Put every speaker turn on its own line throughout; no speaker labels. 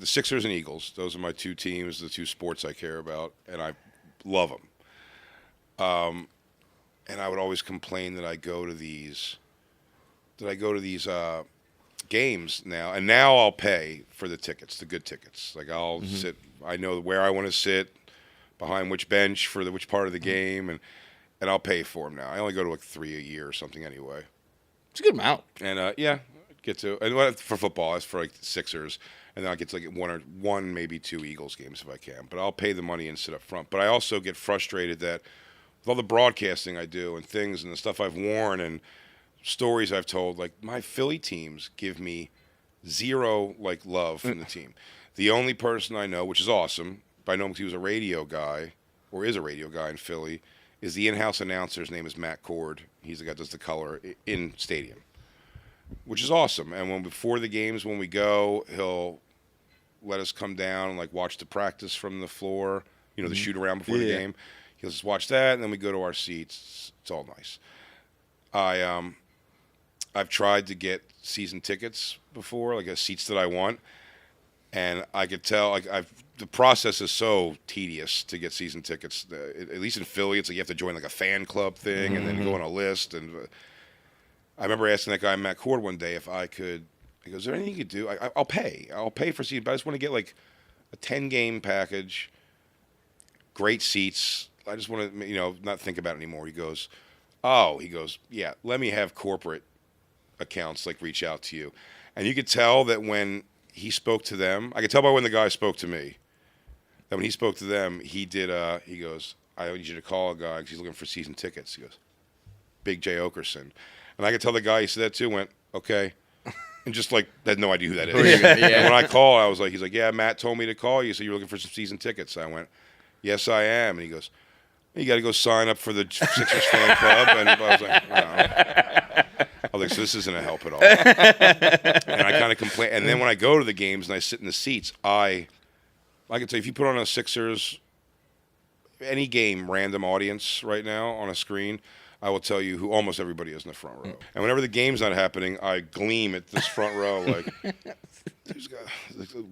the Sixers and Eagles. Those are my two teams, the two sports I care about, and I love them. And I would always complain that I go to these games now, and now I'll pay for the tickets, the good tickets. Like I'll sit, I know where I want to sit, behind which bench for which part of the game, and I'll pay for them now. I only go to like 3 a year or something anyway.
It's a good amount.
And yeah, get to, and for football, it's for like the Sixers, and then I get to like one maybe 2 Eagles games if I can. But I'll pay the money and sit up front. But I also get frustrated that with all the broadcasting I do and things and the stuff I've worn and stories I've told, like my Philly teams give me zero like love from the team. The only person I know, which is awesome, but I know because he was a radio guy or is a radio guy in Philly, is the in-house announcer. His name is Matt Cord. He's the guy that does the color in stadium, which is awesome. And before the games, when we go, he'll let us come down and like watch the practice from the floor, the shoot around before the game. He'll just watch that, and then we go to our seats. It's all nice. I've tried to get season tickets before, like seats that I want, and I could tell like the process is so tedious to get season tickets. At least in Philly, it's like you have to join like a fan club thing and then go on a list. And I remember asking that guy Matt Cord one day if I could. He goes, "Is there anything you could do? I'll pay. I'll pay for seats, but I just want to get like a 10-game package, great seats. I just want to not think about it anymore." He goes, "Yeah, let me have corporate accounts like reach out to you." And you could tell that when he spoke to them, I could tell by when the guy spoke to me, that when he spoke to them, he goes, "I need you to call a guy because he's looking for season tickets." He goes, "Big J Oakerson." And I could tell the guy he said that to went, "Okay." And just like had no idea who that is. And when I called, I was like, he's like, "Yeah, Matt told me to call you, so you're looking for some season tickets." I went, "Yes, I am." And he goes, "You got to go sign up for the Sixers fan club." And I was like, "No." I was like, "So this isn't a help at all." And I kind of complain. And then when I go to the games and I sit in the seats, I can tell you, if you put on a Sixers, any game, random audience right now on a screen, I will tell you who almost everybody is in the front row. And whenever the game's not happening, I gleam at this front row like,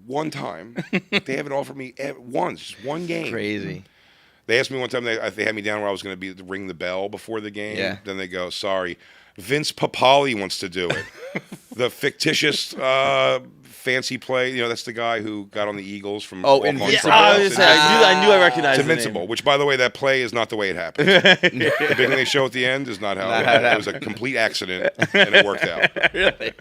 one time, they haven't offered me once, just one game.
Crazy.
They asked me one time, they had me down where I was going to ring the bell before the game.
Yeah.
Then they go, "Sorry, Vince Papale wants to do it." The fictitious fancy play, that's the guy who got on the Eagles from
Invincible. I knew I recognized
It's Invincible, which, by the way, that play is not the way it happened. The big thing they show at the end is not how it happened. It was a complete accident, and it worked out.
Really?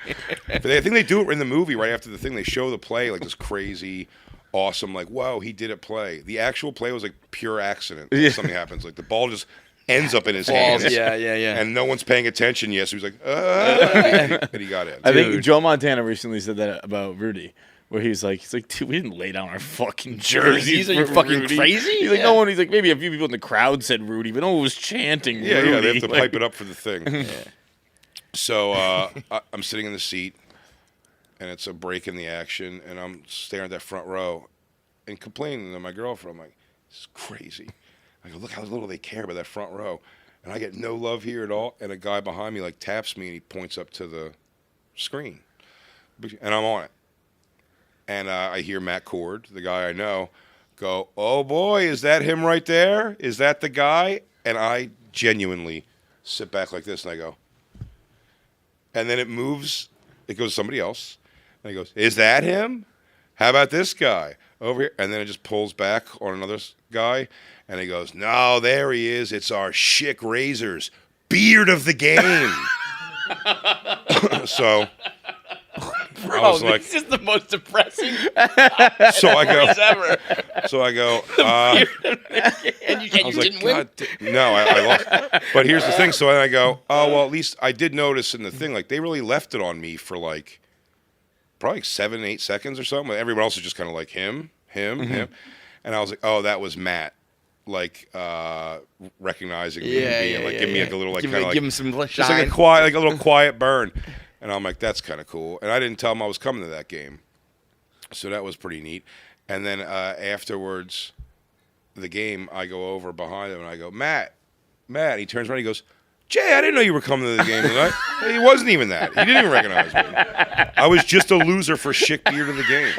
But I think they do it in the movie right after the thing. They show the play like this crazy, awesome, like, whoa, he did it play. The actual play was like pure accident. Something happens. Like the ball just ends up in his hands.
Yeah.
And no one's paying attention yet, so he's like, and he got in.
I think Joe Montana recently said that about Rudy, where he's like, "Dude, we didn't lay down our fucking jerseys.
Are you fucking
Rudy."
crazy?
He's like, "No one." He's like, "Maybe a few people in the crowd said Rudy, but no one was chanting Rudy."
Yeah, they have to pipe it up for the thing. So I'm sitting in the seat, and it's a break in the action, and I'm staring at that front row and complaining to my girlfriend. I'm like, "This is crazy." I go, "Look how little they care about that front row." And I get no love here at all. And a guy behind me like taps me and he points up to the screen. And I'm on it. And I hear Matt Cord, the guy I know, go, "Oh boy, is that him right there? Is that the guy?" And I genuinely sit back like this and I go, and then it moves. It goes to somebody else. And he goes, "Is that him? How about this guy over here?" And then it just pulls back on another guy. And he goes, "No, there he is. It's our Schick Razors beard of the game." So
Bro,
I was like,
this is the most depressing
so I go,
ever. And you
I was
didn't
like,
win?
"God, no, I lost." But here's the thing. So then I go, "Oh, well, at least I did notice in the thing, like they really left it on me for like probably like 7, 8 seconds or something. Everyone else is just kind of like him. And I was like, "Oh, that was Matt." Like recognizing me and being like, give me like a little like kind of like
give him some shine.
just like a quiet, like a little quiet burn. And I'm like, that's kind of cool. And I didn't tell him I was coming to that game, so that was pretty neat. And then afterwards, the game, I go over behind him and I go, Matt. And he turns around, he goes, Jay, I didn't know you were coming to the game tonight. He wasn't even that. He didn't even recognize me. I was just a loser for shit gear to the game.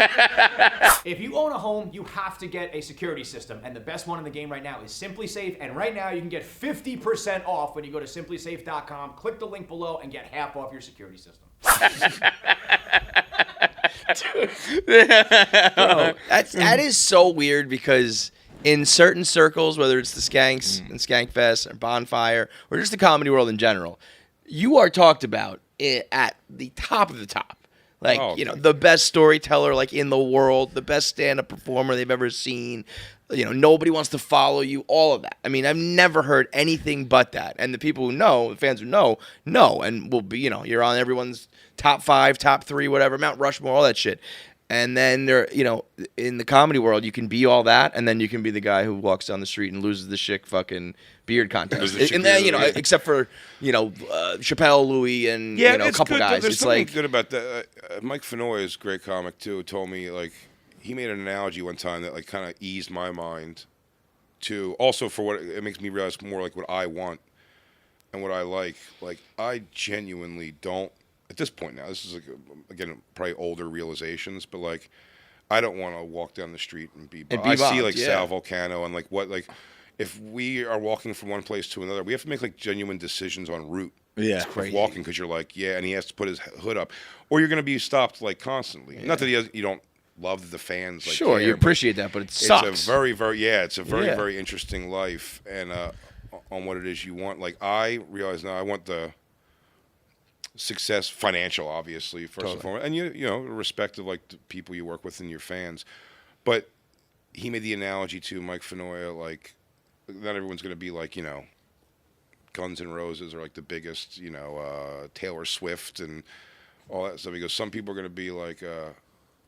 If you own a home, you have to get a security system, and the best one in the game right now is SimplySafe, and right now you can get 50% off when you go to SimplySafe.com, click the link below, and get half off your security system.
Bro, that is so weird because in certain circles, whether it's the Skanks and Skankfest or Bonfire or just the comedy world in general, you are talked about at the top of the top. Like, the best storyteller like in the world, the best stand-up performer they've ever seen. Nobody wants to follow you, all of that. I mean, I've never heard anything but that. And the people who know, the fans who know, and will be, you're on everyone's top 5, top 3, whatever, Mount Rushmore, all that shit. And then in the comedy world, you can be all that, and then you can be the guy who walks down the street and loses the chick fucking beard contest. And then, except for Chappelle, Louis, and a couple guys.
There's
it's
something
like
good about that. Mike Fenoy is a great comic too. Told me like he made an analogy one time that like kind of eased my mind to also for what it makes me realize more like what I want and what I like. Like I genuinely don't. At this point now, this is like again probably older realizations, but like I don't want to walk down the street and be. I see like Sal Volcano and like what like if we are walking from one place to another, we have to make like genuine decisions en route.
Yeah,
of walking because you're like and he has to put his hood up, or you're going to be stopped like constantly. Not that you don't love the fans. Like
sure, you appreciate that, but it sucks.
It's a very very interesting life and on what it is you want. Like I realize now I want the success, financial, obviously, first and foremost, and respect of like the people you work with and your fans. But he made the analogy to Mike Fenoy, like not everyone's going to be like Guns N' Roses or like the biggest, Taylor Swift and all that stuff. He goes, some people are going to be like,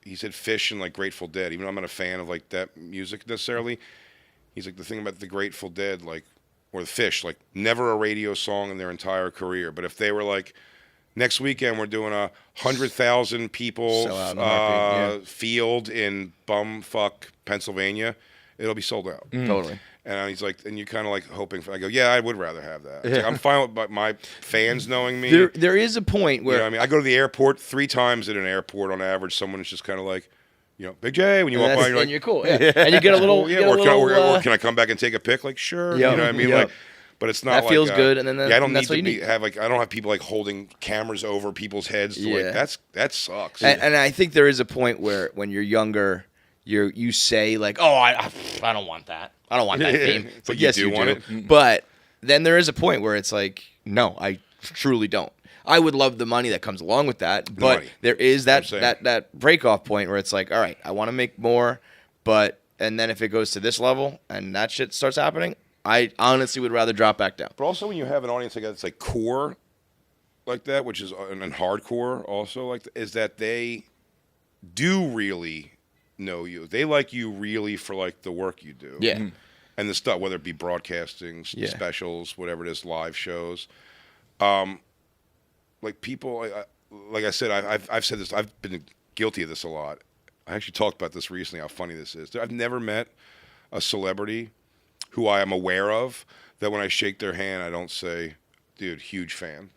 he said Fish and like Grateful Dead. Even though I'm not a fan of like that music necessarily, he's like the thing about the Grateful Dead, like or the Fish, like never a radio song in their entire career. But if they were like, next weekend we're doing 100,000 people field in bumfuck Pennsylvania, it'll be sold out.
Totally.
And he's like, and you're kind of like hoping for. I go, yeah, I would rather have that. Like, I'm fine with my fans knowing me.
There is a point where
I mean, I go to the airport 3 times at an airport on average. Someone is just kind of like, Big J. When you walk by, you're like,
you're cool. Yeah. And you get a little,
or can I come back and take a pic? Like, sure. You know what I mean? Like, but it's not
that
like,
feels good. And then
I don't
that's
need to have like I don't have people like holding cameras over people's heads. To, like that sucks.
And I think there is a point where when you're younger, you say like, oh, I don't want that. I don't want that fame.
But
yes,
you do want it.
But then there is a point where it's like, no, I truly don't. I would love the money that comes along with that, but there is that break-off point where it's like, all right, I want to make more, and then if it goes to this level and that shit starts happening, I honestly would rather drop back down.
But also when you have an audience like that, it's like core like that, which is and hardcore also like that, is that they do really know you. They like you really for like the work you do.
Yeah.
And the stuff, whether it be broadcasting, specials, whatever it is, live shows. Like people, like I said, I've said this. I've been guilty of this a lot. I actually talked about this recently. How funny this is. I've never met a celebrity who I am aware of that when I shake their hand, I don't say, "Dude, huge fan,"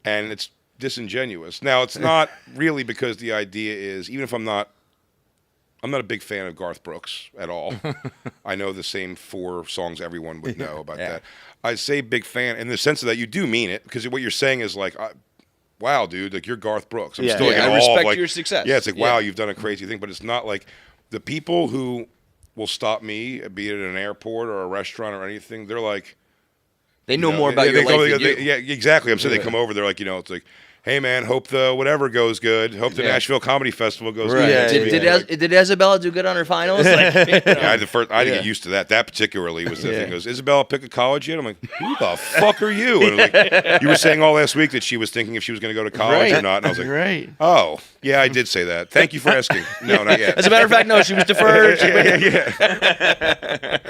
and it's disingenuous. Now, it's not really because the idea is, even if I'm not a big fan of Garth Brooks at all. I know the same 4 songs everyone would know about that. I say big fan in the sense of that you do mean it, because what you're saying is like, wow, dude, like you're Garth Brooks. I'm still like,
I respect your success.
Yeah, it's like, wow, you've done a crazy thing, but it's not like the people who will stop me, be it at an airport or a restaurant or anything, they're like,
they know more about your life than you.
Yeah, exactly. I'm saying they come over, they're like, it's like, hey man, hope the whatever goes good. Hope the Nashville Comedy Festival goes good.
Yeah. Did Isabella do good on her finals? Like,
I had to get used to that. That particularly was the thing. Goes, Isabella pick a college yet? I'm like, who the fuck are you? And like, you were saying all last week that she was thinking if she was going to go to college or not. And I was like, oh, yeah, I did say that. Thank you for asking. No, not yet.
As a matter of fact, no, she was deferred.
Yeah.